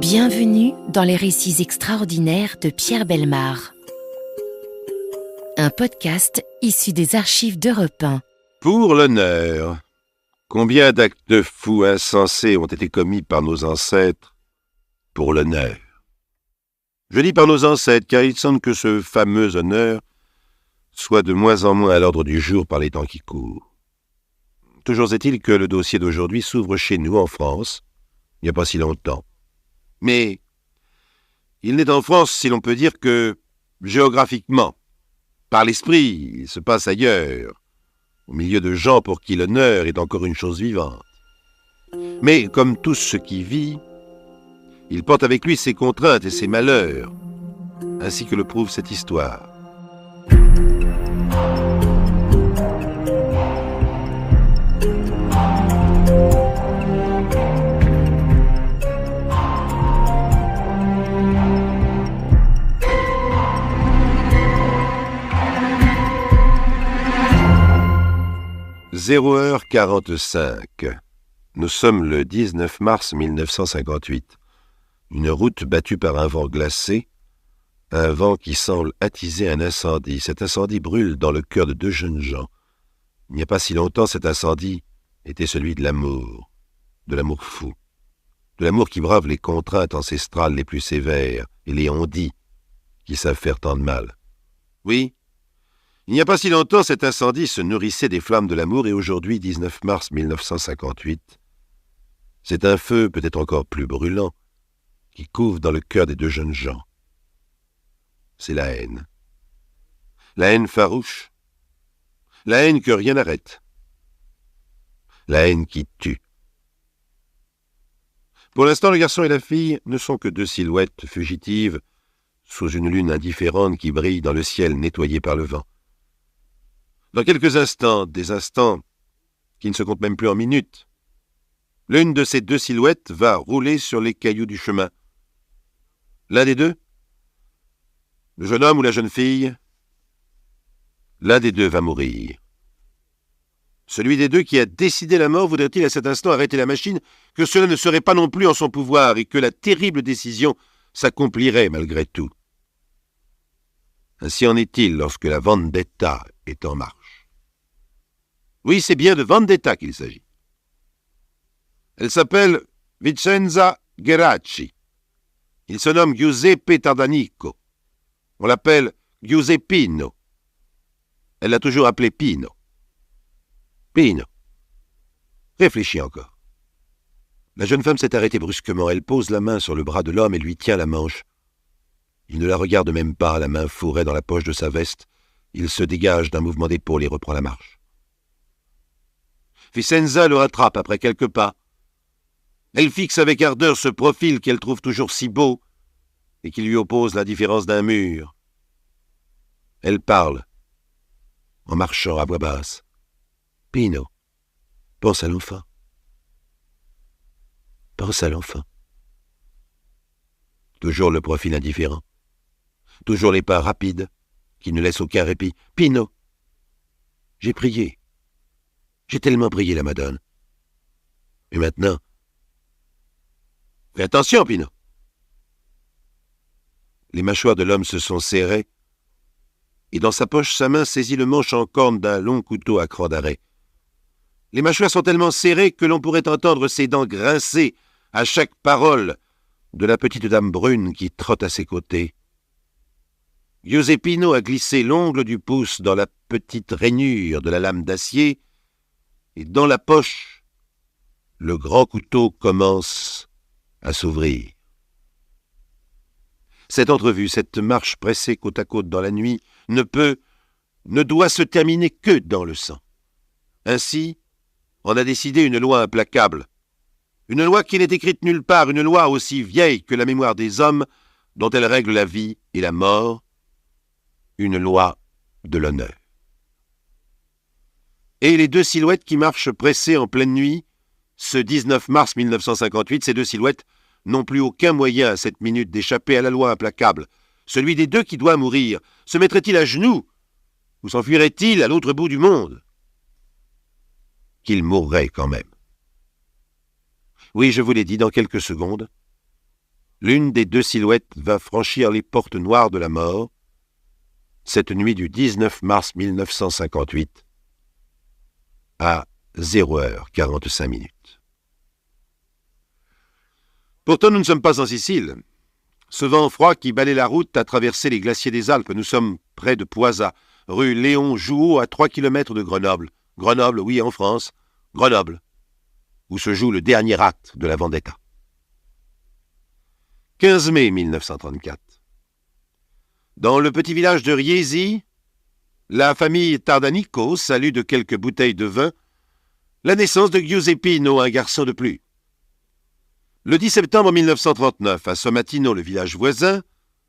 Bienvenue dans les récits extraordinaires de Pierre Bellemare. Un podcast issu des archives d'Europe 1. Pour l'honneur, combien d'actes fous insensés ont été commis par nos ancêtres pour l'honneur? Je dis par nos ancêtres, car il semble que ce fameux honneur soit de moins en moins à l'ordre du jour par les temps qui courent. Toujours est-il que le dossier d'aujourd'hui s'ouvre chez nous, en France, il n'y a pas si longtemps. Mais il n'est en France, si l'on peut dire, que géographiquement. Par l'esprit, il se passe ailleurs, au milieu de gens pour qui l'honneur est encore une chose vivante. Mais comme tout ce qui vit, il porte avec lui ses contraintes et ses malheurs, ainsi que le prouve cette histoire. « 0h45. Nous sommes le 19 mars 1958. Une route battue par un vent glacé, un vent qui semble attiser un incendie. Cet incendie brûle dans le cœur de deux jeunes gens. Il n'y a pas si longtemps, cet incendie était celui de l'amour fou, de l'amour qui brave les contraintes ancestrales les plus sévères et les on-dit qui savent faire tant de mal. Oui, il n'y a pas si longtemps, cet incendie se nourrissait des flammes de l'amour et aujourd'hui, 19 mars 1958, c'est un feu peut-être encore plus brûlant qui couve dans le cœur des deux jeunes gens. C'est la haine. La haine farouche. La haine que rien n'arrête. La haine qui tue. Pour l'instant, le garçon et la fille ne sont que deux silhouettes fugitives sous une lune indifférente qui brille dans le ciel nettoyé par le vent. Dans quelques instants, des instants qui ne se comptent même plus en minutes, l'une de ces deux silhouettes va rouler sur les cailloux du chemin. L'un des deux, le jeune homme ou la jeune fille, l'un des deux va mourir. Celui des deux qui a décidé la mort voudrait-il à cet instant arrêter la machine, que cela ne serait pas non plus en son pouvoir et que la terrible décision s'accomplirait malgré tout. Ainsi en est-il lorsque la vendetta est en marche. Oui, c'est bien de vendetta qu'il s'agit. Elle s'appelle Vicenza Geraci. Il se nomme Giuseppe Tardanico. On l'appelle Giuseppino. Elle l'a toujours appelé Pino. Pino. Réfléchis encore. La jeune femme s'est arrêtée brusquement. Elle pose la main sur le bras de l'homme et lui tient la manche. Il ne la regarde même pas, la main fourrée dans la poche de sa veste. Il se dégage d'un mouvement d'épaule et reprend la marche. Vicenza le rattrape après quelques pas. Elle fixe avec ardeur ce profil qu'elle trouve toujours si beau et qui lui oppose l'indifférence d'un mur. Elle parle, en marchant à voix basse. « Pino, pense à l'enfant. Pense à l'enfant. » Toujours le profil indifférent. Toujours les pas rapides, qui ne laissent aucun répit. « Pino, j'ai prié. J'ai tellement prié la Madone. Et maintenant, fais attention, Pino. » Les mâchoires de l'homme se sont serrées, et dans sa poche, sa main saisit le manche en corne d'un long couteau à cran d'arrêt. Les mâchoires sont tellement serrées que l'on pourrait entendre ses dents grincer à chaque parole de la petite dame brune qui trotte à ses côtés. Giuseppino a glissé l'ongle du pouce dans la petite rainure de la lame d'acier, et dans la poche, le grand couteau commence à s'ouvrir. Cette entrevue, cette marche pressée côte à côte dans la nuit, ne doit se terminer que dans le sang. Ainsi, on a décidé une loi implacable. Une loi qui n'est écrite nulle part, une loi aussi vieille que la mémoire des hommes, dont elle règle la vie et la mort, une loi de l'honneur. Et les deux silhouettes qui marchent pressées en pleine nuit, ce 19 mars 1958, ces deux silhouettes n'ont plus aucun moyen à cette minute d'échapper à la loi implacable. Celui des deux qui doit mourir, se mettrait-il à genoux ou s'enfuirait-il à l'autre bout du monde? Qu'il mourrait quand même. Oui, je vous l'ai dit, dans quelques secondes, l'une des deux silhouettes va franchir les portes noires de la mort, cette nuit du 19 mars 1958, à 0h45. Pourtant, nous ne sommes pas en Sicile. Ce vent froid qui balaie la route a traversé les glaciers des Alpes. Nous sommes près de Poisa, rue Léon Jouot, à 3 km de Grenoble. Grenoble, oui, en France. Grenoble, où se joue le dernier acte de la vendetta. 15 mai 1934. Dans le petit village de Riesi, la famille Tardanico salue de quelques bouteilles de vin la naissance de Giuseppino, un garçon de plus. Le 10 septembre 1939, à Somatino, le village voisin,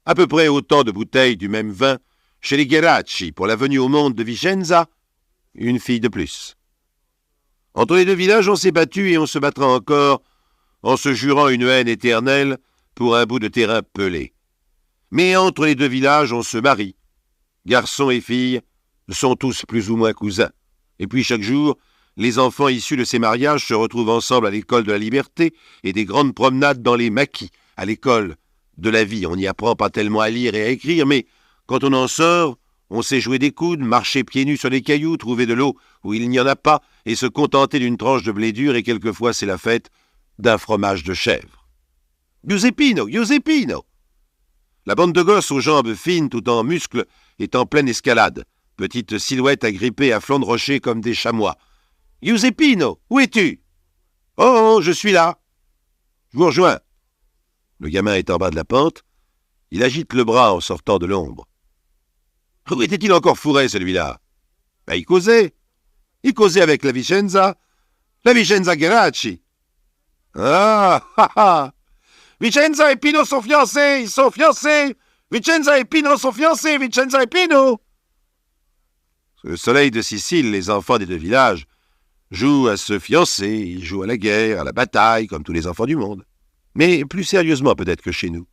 à peu près autant de bouteilles du même vin chez les Geraci pour la venue au monde de Vicenza, une fille de plus. Entre les deux villages, on s'est battu et on se battra encore en se jurant une haine éternelle pour un bout de terrain pelé. Mais entre les deux villages, on se marie. Garçons et filles sont tous plus ou moins cousins. Et puis chaque jour, les enfants issus de ces mariages se retrouvent ensemble à l'école de la liberté et des grandes promenades dans les maquis, à l'école de la vie. On n'y apprend pas tellement à lire et à écrire, mais quand on en sort, on sait jouer des coudes, marcher pieds nus sur les cailloux, trouver de l'eau où il n'y en a pas et se contenter d'une tranche de blé dur et quelquefois c'est la fête d'un fromage de chèvre. Giuseppino, Giuseppino! La bande de gosses aux jambes fines tout en muscles est en pleine escalade, petite silhouette agrippée à flanc de rocher comme des chamois. Giuseppino, où es-tu? Oh, je suis là. Je vous rejoins. Le gamin est en bas de la pente. Il agite le bras en sortant de l'ombre. Où était-il encore fourré, celui-là? Il causait. Il causait avec la Vicenza Geraci. Ah, ah, ah. Vicenza et Pino sont fiancés, ils sont fiancés. Vicenza et Pino sont fiancés, Vicenza et Pino. Sous le soleil de Sicile, les enfants des deux villages jouent à se fiancer, ils jouent à la guerre, à la bataille, comme tous les enfants du monde. Mais plus sérieusement peut-être que chez nous.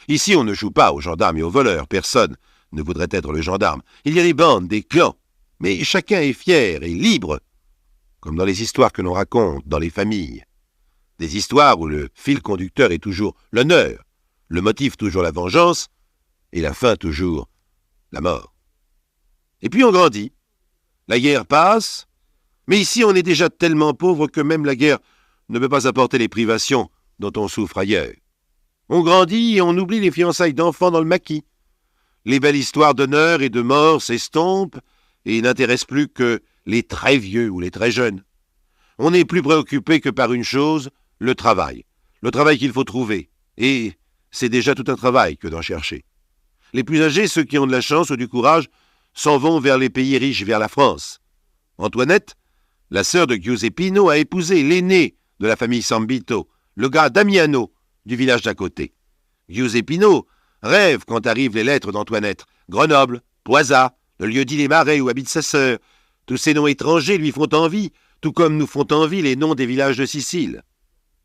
Ici, on ne joue pas aux gendarmes et aux voleurs, personne ne voudrait être le gendarme. Il y a des bandes, des clans, mais chacun est fier et libre, comme dans les histoires que l'on raconte dans les familles. Des histoires où le fil conducteur est toujours l'honneur, le motif toujours la vengeance, et la fin toujours la mort. Et puis on grandit. La guerre passe, mais ici on est déjà tellement pauvre que même la guerre ne peut pas apporter les privations dont on souffre ailleurs. On grandit et on oublie les fiançailles d'enfants dans le maquis. Les belles histoires d'honneur et de mort s'estompent et n'intéressent plus que les très vieux ou les très jeunes. On n'est plus préoccupé que par une chose, le travail qu'il faut trouver, et c'est déjà tout un travail que d'en chercher. Les plus âgés, ceux qui ont de la chance ou du courage, s'en vont vers les pays riches, vers la France. Antoinette, la sœur de Giuseppino, a épousé l'aîné de la famille Sambito, le gars Damiano, du village d'à côté. Giuseppino rêve quand arrivent les lettres d'Antoinette. Grenoble, Poisa, le lieu-dit des Marais où habite sa sœur. Tous ces noms étrangers lui font envie, tout comme nous font envie les noms des villages de Sicile.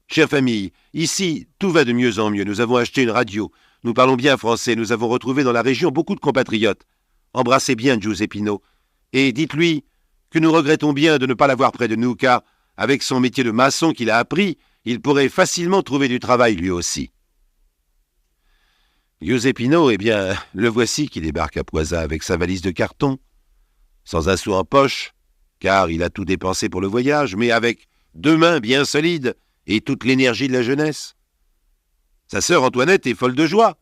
Chère famille, ici, tout va de mieux en mieux. Nous avons acheté une radio. Nous parlons bien français. Nous avons retrouvé dans la région beaucoup de compatriotes. Embrassez bien Giuseppino. Et dites-lui que nous regrettons bien de ne pas l'avoir près de nous, car, avec son métier de maçon qu'il a appris, il pourrait facilement trouver du travail lui aussi. Giuseppino, eh bien, le voici qui débarque à Poisa avec sa valise de carton, sans un sou en poche, car il a tout dépensé pour le voyage, mais avec 2 mains bien solides et toute l'énergie de la jeunesse. Sa sœur Antoinette est folle de joie.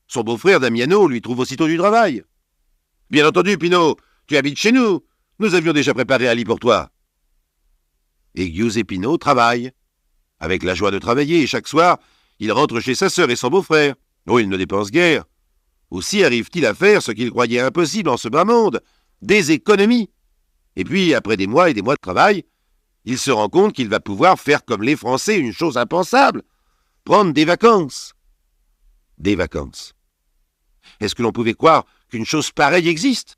Son beau-frère Damiano lui trouve aussitôt du travail. « Bien entendu, Pino, tu habites chez nous. Nous avions déjà préparé un lit pour toi. » Et Giuseppino travaille, avec la joie de travailler, et chaque soir, il rentre chez sa sœur et son beau-frère. Oh, il ne dépense guère. Aussi arrive-t-il à faire ce qu'il croyait impossible en ce bas monde, des économies. Et puis, après des mois et des mois de travail, il se rend compte qu'il va pouvoir faire comme les Français une chose impensable, prendre des vacances. Des vacances. Est-ce que l'on pouvait croire qu'une chose pareille existe?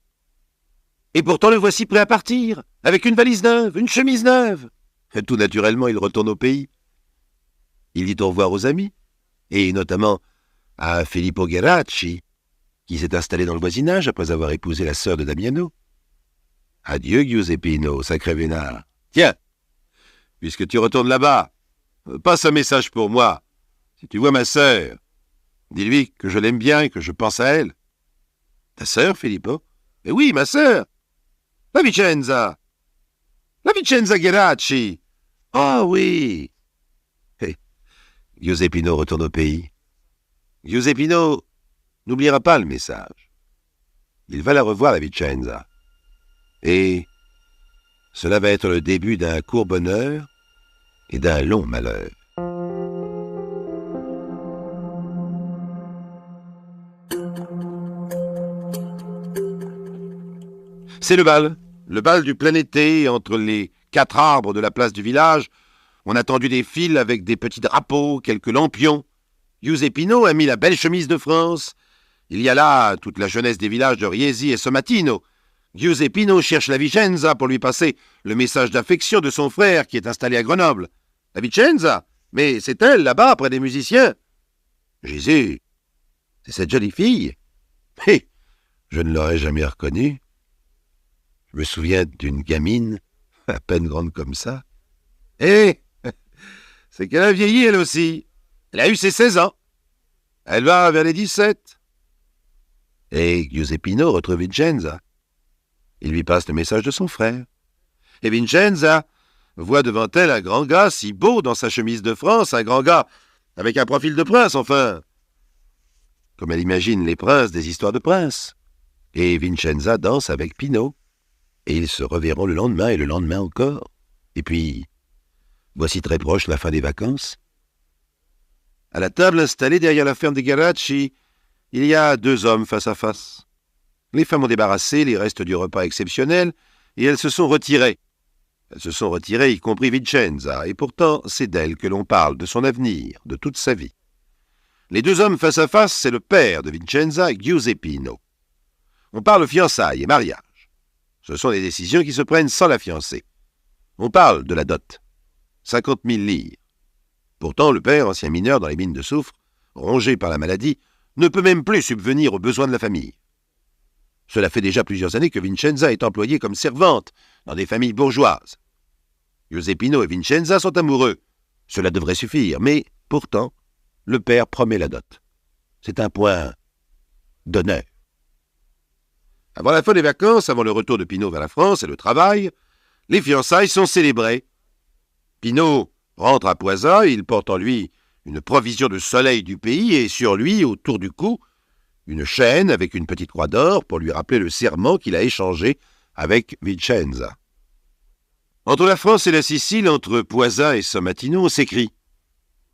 Et pourtant le voici prêt à partir, avec une valise neuve, une chemise neuve. Tout naturellement, il retourne au pays. Il dit au revoir aux amis, et notamment à Filippo Geraci, qui s'est installé dans le voisinage après avoir épousé la sœur de Damiano. Adieu, Giuseppino, sacré vénard. Tiens, puisque tu retournes là-bas, passe un message pour moi. Si tu vois ma sœur, Dis-lui que je l'aime bien et que je pense à elle. »« Ta sœur, Filippo ?»« Eh oui, ma sœur. La Vicenza. La Vicenza Gheracci. Oh oui. » Et Giuseppino retourne au pays. Giuseppino n'oubliera pas le message. Il va la revoir, la Vicenza. Et cela va être le début d'un court bonheur et d'un long malheur. C'est le bal du plein été, entre les 4 arbres de la place du village. On a tendu des fils avec des petits drapeaux, quelques lampions. Giuseppino a mis la belle chemise de France. Il y a là toute la jeunesse des villages de Riesi et Sommatino. Giuseppino cherche la Vicenza pour lui passer le message d'affection de son frère qui est installé à Grenoble. La Vicenza? Mais c'est elle, là-bas, près des musiciens. Jésus, c'est cette jolie fille. Mais je ne l'aurais jamais reconnue. Je me souviens d'une gamine, à peine grande comme ça. Eh, c'est qu'elle a vieilli, elle aussi. Elle a eu ses 16 ans. Elle va vers les 17. Et Giuseppino retrouve Vicenza. Il lui passe le message de son frère. Et Vicenza voit devant elle un grand gars si beau dans sa chemise de France, un grand gars avec un profil de prince, enfin. Comme elle imagine les princes des histoires de princes. Et Vicenza danse avec Pino. Et ils se reverront le lendemain et le lendemain encore. Et puis, voici très proche la fin des vacances. À la table installée derrière la ferme des Gheracci, il y a 2 hommes face à face. Les femmes ont débarrassé les restes du repas exceptionnel et elles se sont retirées. Elles se sont retirées, y compris Vicenza, et pourtant c'est d'elle que l'on parle, de son avenir, de toute sa vie. Les 2 hommes face à face, c'est le père de Vicenza, Giuseppino. On parle fiançailles et mariage. Ce sont des décisions qui se prennent sans la fiancée. On parle de la dot. 50 000 livres. Pourtant, le père, ancien mineur dans les mines de soufre, rongé par la maladie, ne peut même plus subvenir aux besoins de la famille. Cela fait déjà plusieurs années que Vicenza est employée comme servante dans des familles bourgeoises. Giuseppino et Vicenza sont amoureux. Cela devrait suffire, mais pourtant, le père promet la dot. C'est un point d'honneur. Avant la fin des vacances, avant le retour de Pino vers la France et le travail, les fiançailles sont célébrées. Pino rentre à Poisa, il porte en lui une provision de soleil du pays et sur lui, autour du cou, une chaîne avec une petite croix d'or pour lui rappeler le serment qu'il a échangé avec Vicenza. Entre la France et la Sicile, entre Poisa et Sommatino, on s'écrit.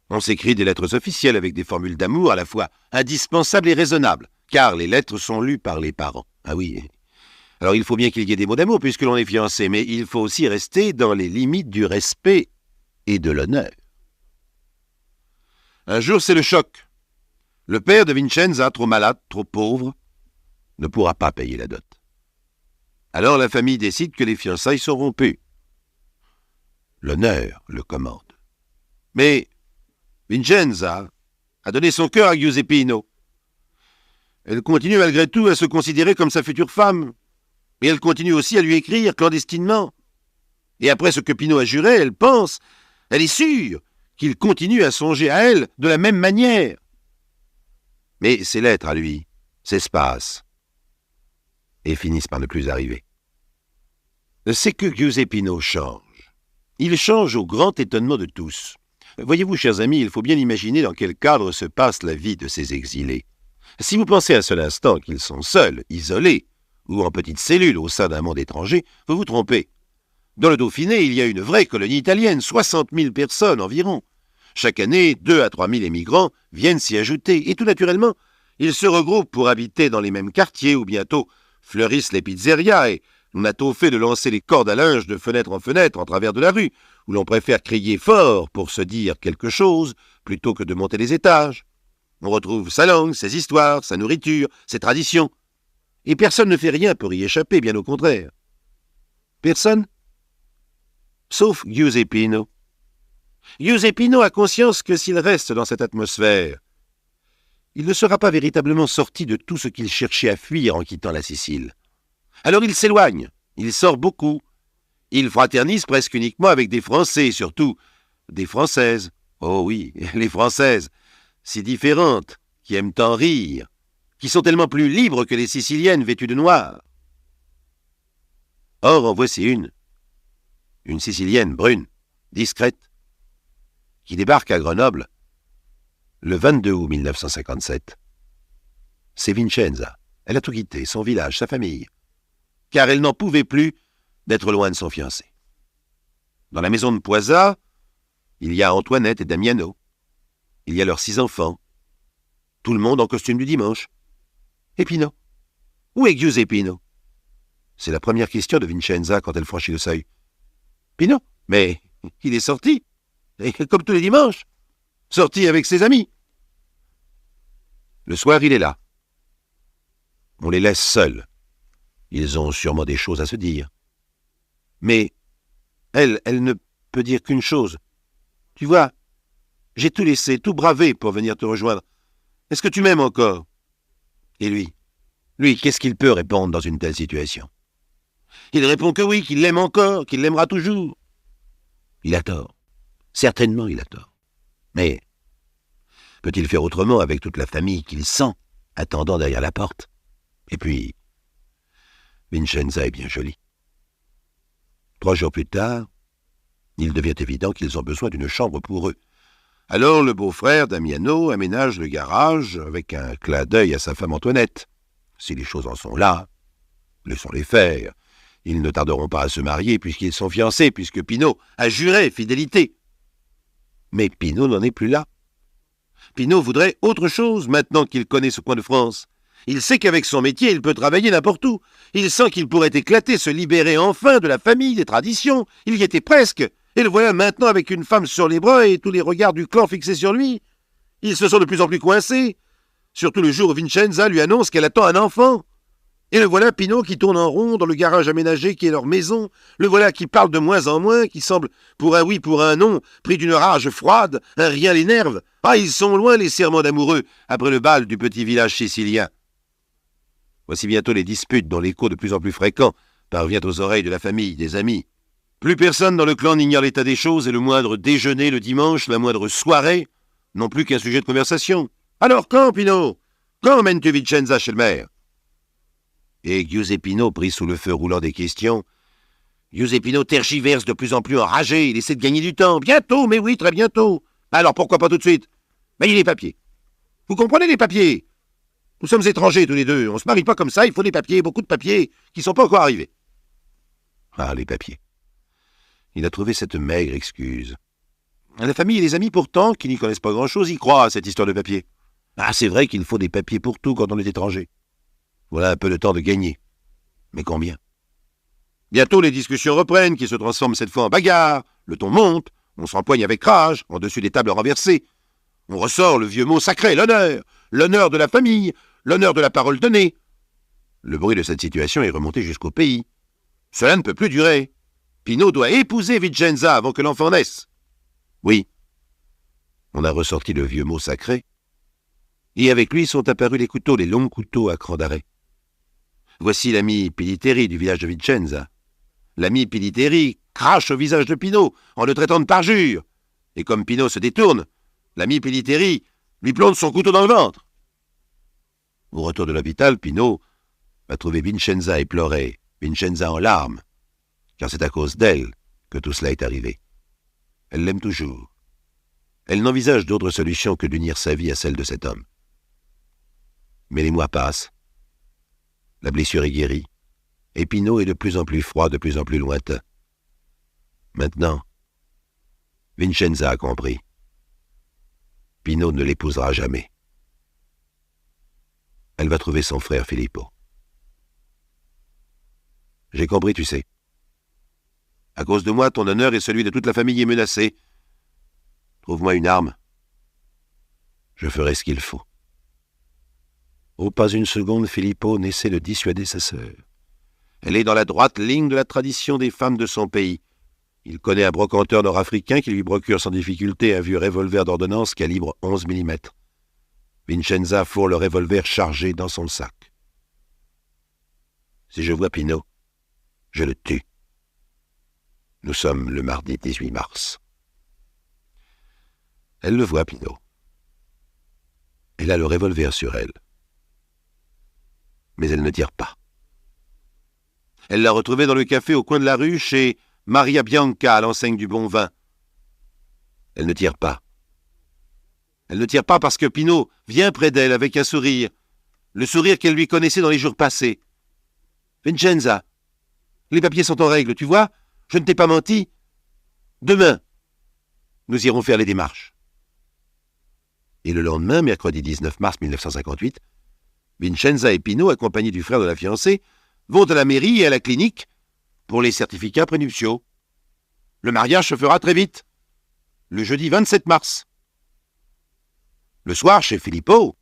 On s'écrit des lettres officielles avec des formules d'amour à la fois indispensables et raisonnables, car les lettres sont lues par les parents. Ah oui. Alors il faut bien qu'il y ait des mots d'amour puisque l'on est fiancé, mais il faut aussi rester dans les limites du respect et de l'honneur. Un jour, c'est le choc. Le père de Vicenza, trop malade, trop pauvre, ne pourra pas payer la dot. Alors la famille décide que les fiançailles sont rompues. L'honneur le commande. Mais Vicenza a donné son cœur à Giuseppino. Elle continue malgré tout à se considérer comme sa future femme. Et elle continue aussi à lui écrire clandestinement. Et après ce que Pino a juré, elle pense, elle est sûre qu'il continue à songer à elle de la même manière. Mais ses lettres à lui s'espacent et finissent par ne plus arriver. C'est que Giuseppino change. Il change au grand étonnement de tous. Voyez-vous, chers amis, il faut bien imaginer dans quel cadre se passe la vie de ces exilés. Si vous pensez un seul instant qu'ils sont seuls, isolés, ou en petite cellule au sein d'un monde étranger, vous vous trompez. Dans le Dauphiné, il y a une vraie colonie italienne, 60 000 personnes environ. Chaque année, 2 à 3 000 émigrants viennent s'y ajouter, et tout naturellement, ils se regroupent pour habiter dans les mêmes quartiers où bientôt fleurissent les pizzerias, et on a tôt fait de lancer les cordes à linge de fenêtre en fenêtre en travers de la rue, où l'on préfère crier fort pour se dire quelque chose plutôt que de monter les étages. On retrouve sa langue, ses histoires, sa nourriture, ses traditions. Et personne ne fait rien pour y échapper, bien au contraire. Personne? Sauf Giuseppino. Giuseppino a conscience que s'il reste dans cette atmosphère, il ne sera pas véritablement sorti de tout ce qu'il cherchait à fuir en quittant la Sicile. Alors il s'éloigne, il sort beaucoup. Il fraternise presque uniquement avec des Français, et surtout des Françaises. Oh oui, les Françaises, si différentes, qui aiment tant rire, qui sont tellement plus libres que les Siciliennes vêtues de noir. Or, en voici une Sicilienne brune, discrète, qui débarque à Grenoble le 22 août 1957. C'est Vincenza. Elle a tout quitté, son village, sa famille, car elle n'en pouvait plus d'être loin de son fiancé. Dans la maison de Poisat, il y a Antoinette et Damiano. Il y a leurs 6 enfants. Tout le monde en costume du dimanche. Et Pino? Où est Giuseppino? C'est la première question de Vincenza quand elle franchit le seuil. Pino? Mais il est sorti, et comme tous les dimanches, sorti avec ses amis. Le soir, il est là. On les laisse seuls. Ils ont sûrement des choses à se dire. Mais elle ne peut dire qu'une chose. Tu vois, j'ai tout laissé, tout bravé pour venir te rejoindre. Est-ce que tu m'aimes encore? Et lui, qu'est-ce qu'il peut répondre dans une telle situation? Il répond que oui, qu'il l'aime encore, qu'il l'aimera toujours. Il a tort. Certainement, il a tort. Mais peut-il faire autrement avec toute la famille qu'il sent attendant derrière la porte? Et puis, Vincenza est bien jolie. 3 jours plus tard, il devient évident qu'ils ont besoin d'une chambre pour eux. Alors le beau-frère Damiano aménage le garage avec un clin d'œil à sa femme Antoinette. Si les choses en sont là, laissons-les faire. Ils ne tarderont pas à se marier puisqu'ils sont fiancés, puisque Pino a juré fidélité. Mais Pino n'en est plus là. Pino voudrait autre chose maintenant qu'il connaît ce coin de France. Il sait qu'avec son métier, il peut travailler n'importe où. Il sent qu'il pourrait éclater, se libérer enfin de la famille, des traditions. Il y était presque. Et le voilà maintenant avec une femme sur les bras et tous les regards du clan fixés sur lui. Ils se sont de plus en plus coincés. Surtout le jour où Vincenza lui annonce qu'elle attend un enfant. Et le voilà Pino qui tourne en rond dans le garage aménagé qui est leur maison. Le voilà qui parle de moins en moins, qui semble, pour un oui, pour un non, pris d'une rage froide, un rien l'énerve. Ah, ils sont loin les serments d'amoureux, après le bal du petit village sicilien. Voici bientôt les disputes dont l'écho de plus en plus fréquent parvient aux oreilles de la famille, des amis. Plus personne dans le clan n'ignore l'état des choses et le moindre déjeuner le dimanche, la moindre soirée, non plus qu'un sujet de conversation. Alors quand, Pino? Quand emmènes-tu Vincenza chez le maire? Et Giuseppino, pris sous le feu roulant des questions, Giuseppino tergiverse de plus en plus enragé, il essaie de gagner du temps. Bientôt, mais oui, très bientôt. Alors pourquoi pas tout de suite? Mais il y a les papiers. Vous comprenez les papiers? Nous sommes étrangers tous les deux, on se marie pas comme ça, il faut des papiers, beaucoup de papiers, qui sont pas encore arrivés. Ah, les papiers. Il a trouvé cette maigre excuse. La famille et les amis pourtant, qui n'y connaissent pas grand-chose, y croient à cette histoire de papiers. Ah, c'est vrai qu'il faut des papiers pour tout quand on est étranger. Voilà un peu de temps de gagner. Mais combien? Bientôt les discussions reprennent, qui se transforment cette fois en bagarre. Le ton monte, on s'empoigne avec rage, en dessus des tables renversées. On ressort le vieux mot sacré, l'honneur. L'honneur de la famille, l'honneur de la parole donnée. Le bruit de cette situation est remonté jusqu'au pays. Cela ne peut plus durer. Pino doit épouser Vincenza avant que l'enfant naisse. Oui. On a ressorti le vieux mot sacré. Et avec lui sont apparus les couteaux, les longs couteaux à cran d'arrêt. Voici l'ami Piliteri du village de Vincenza. L'ami Piliteri crache au visage de Pino en le traitant de parjure. Et comme Pino se détourne, l'ami Piliteri lui plonge son couteau dans le ventre. Au retour de l'hôpital, Pino va trouver Vincenza et pleurer, Vincenza en larmes, car c'est à cause d'elle que tout cela est arrivé. Elle l'aime toujours. Elle n'envisage d'autre solution que d'unir sa vie à celle de cet homme. Mais les mois passent. La blessure est guérie, et Pino est de plus en plus froid, de plus en plus lointain. Maintenant, Vincenza a compris. Pino ne l'épousera jamais. Elle va trouver son frère Filippo. J'ai compris, tu sais. À cause de moi, ton honneur et celui de toute la famille est menacé. Trouve-moi une arme. Je ferai ce qu'il faut. Oh, pas une seconde, Filippo n'essaie de dissuader sa sœur. Elle est dans la droite ligne de la tradition des femmes de son pays. Il connaît un brocanteur nord-africain qui lui procure sans difficulté un vieux revolver d'ordonnance calibre 11 mm. Vincenza fourre le revolver chargé dans son sac. Si je vois Pino, je le tue. Nous sommes le mardi 18 mars. Elle le voit, Pino. Elle a le revolver sur elle. Mais elle ne tire pas. Elle l'a retrouvé dans le café au coin de la rue chez Maria Bianca à l'enseigne du bon vin. Elle ne tire pas. Elle ne tire pas parce que Pino vient près d'elle avec un sourire, le sourire qu'elle lui connaissait dans les jours passés. « Vincenza, les papiers sont en règle, tu vois? Je ne t'ai pas menti. Demain, nous irons faire les démarches. » Et le lendemain, mercredi 19 mars 1958, Vincenza et Pino, accompagnés du frère de la fiancée, vont à la mairie et à la clinique pour les certificats prénuptiaux. Le mariage se fera très vite, le jeudi 27 mars. Le soir, chez Filippo,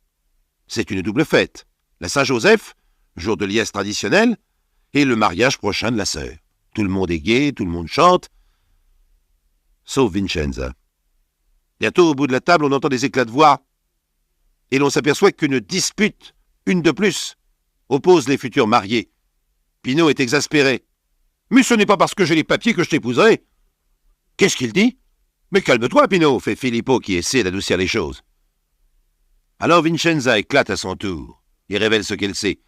c'est une double fête. La Saint-Joseph, jour de liesse traditionnel, et le mariage prochain de la sœur. Tout le monde est gai, tout le monde chante, sauf Vincenza. Bientôt, au bout de la table, on entend des éclats de voix, et l'on s'aperçoit qu'une dispute, une de plus, oppose les futurs mariés. Pino est exaspéré. « Mais ce n'est pas parce que j'ai les papiers que je t'épouserai. »« Qu'est-ce qu'il dit ?»« Mais calme-toi, Pino, fait Filippo qui essaie d'adoucir les choses. » Alors Vincenza éclate à son tour et révèle ce qu'elle sait.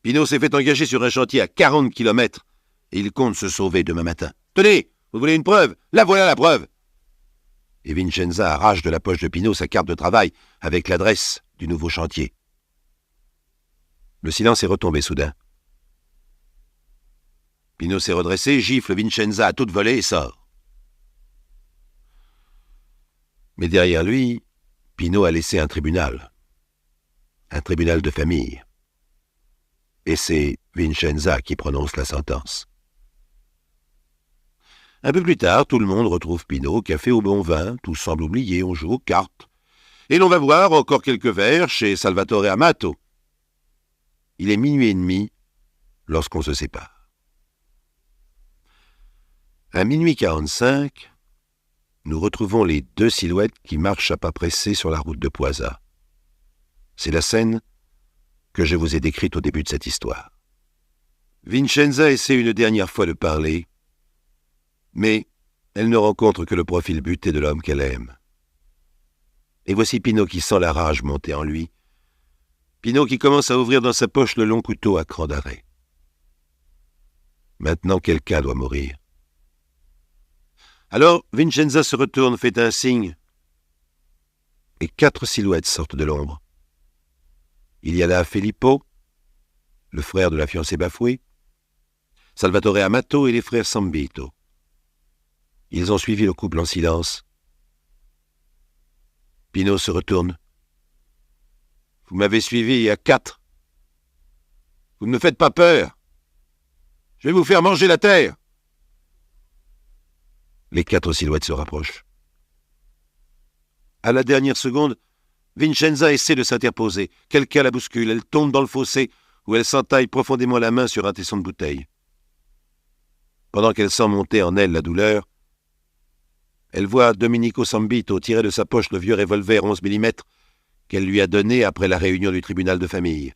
Pino s'est fait engager sur un chantier à 40 km et il compte se sauver demain matin. « Tenez, vous voulez une preuve? La voilà la preuve !» Et Vincenza arrache de la poche de Pino sa carte de travail avec l'adresse du nouveau chantier. Le silence est retombé soudain. Pino s'est redressé, gifle Vincenza à toute volée et sort. Mais derrière lui, Pino a laissé un tribunal de famille. Et c'est Vincenza qui prononce la sentence. Un peu plus tard, tout le monde retrouve Pino au café au bon vin, tout semble oublié, on joue aux cartes. Et l'on va boire encore quelques verres chez Salvatore Amato. Il est 00h30 lorsqu'on se sépare. À 00h45, nous retrouvons les deux silhouettes qui marchent à pas pressés sur la route de Poisa. C'est la scène que je vous ai décrite au début de cette histoire. Vincenza essaie une dernière fois de parler, mais elle ne rencontre que le profil buté de l'homme qu'elle aime. Et voici Pino qui sent la rage monter en lui. Pino qui commence à ouvrir dans sa poche le long couteau à cran d'arrêt. Maintenant, quelqu'un doit mourir. Alors, Vincenza se retourne, fait un signe, et 4 silhouettes sortent de l'ombre. Il y a là Filippo, le frère de la fiancée bafouée, Salvatore Amato et les frères Sambito. Ils ont suivi le couple en silence. Pino se retourne. « Vous m'avez suivi il y a 4. Vous ne me faites pas peur. Je vais vous faire manger la terre. » Les 4 silhouettes se rapprochent. À la dernière seconde, Vincenza essaie de s'interposer. Quelqu'un la bouscule. Elle tombe dans le fossé où elle s'entaille profondément la main sur un tesson de bouteille. Pendant qu'elle sent monter en elle la douleur, elle voit Domenico Sambito tirer de sa poche le vieux revolver 11 mm qu'elle lui a donné après la réunion du tribunal de famille.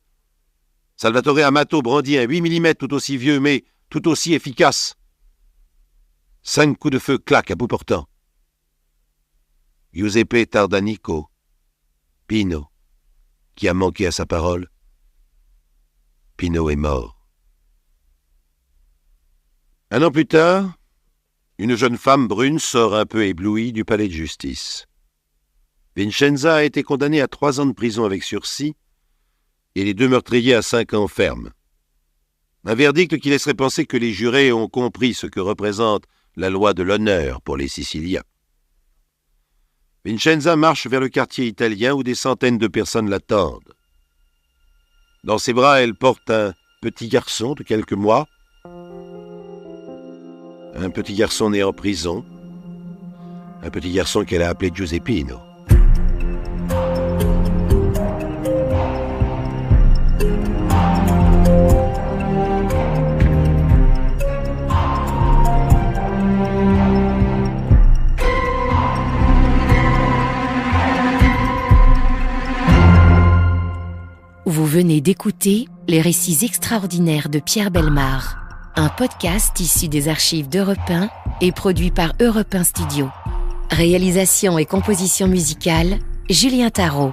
Salvatore Amato brandit un 8 mm tout aussi vieux mais tout aussi efficace. 5 coups de feu claquent à bout portant. Giuseppe Tardanico, Pino, qui a manqué à sa parole. Pino est mort. Un an plus tard, une jeune femme brune sort un peu éblouie du palais de justice. Vincenza a été condamnée à 3 ans de prison avec sursis et les 2 meurtriers à 5 ans ferme. Un verdict qui laisserait penser que les jurés ont compris ce que représente la loi de l'honneur pour les Siciliens. Vincenza marche vers le quartier italien où des centaines de personnes l'attendent. Dans ses bras, elle porte un petit garçon de quelques mois, un petit garçon né en prison, un petit garçon qu'elle a appelé Giuseppino. Vous venez d'écouter Les récits extraordinaires de Pierre Bellemare, un podcast issu des archives d'Europe 1 et produit par Europe 1 Studio. Réalisation et composition musicale, Julien Tarot.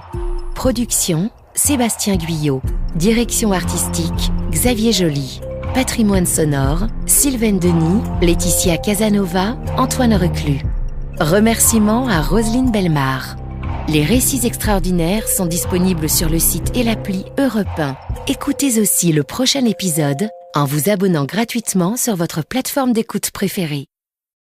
Production, Sébastien Guyot. Direction artistique, Xavier Joly. Patrimoine sonore, Sylvaine Denis, Laetitia Casanova, Antoine Reclus. Remerciements à Roselyne Bellemare. Les récits extraordinaires sont disponibles sur le site et l'appli Europe 1. Écoutez aussi le prochain épisode en vous abonnant gratuitement sur votre plateforme d'écoute préférée.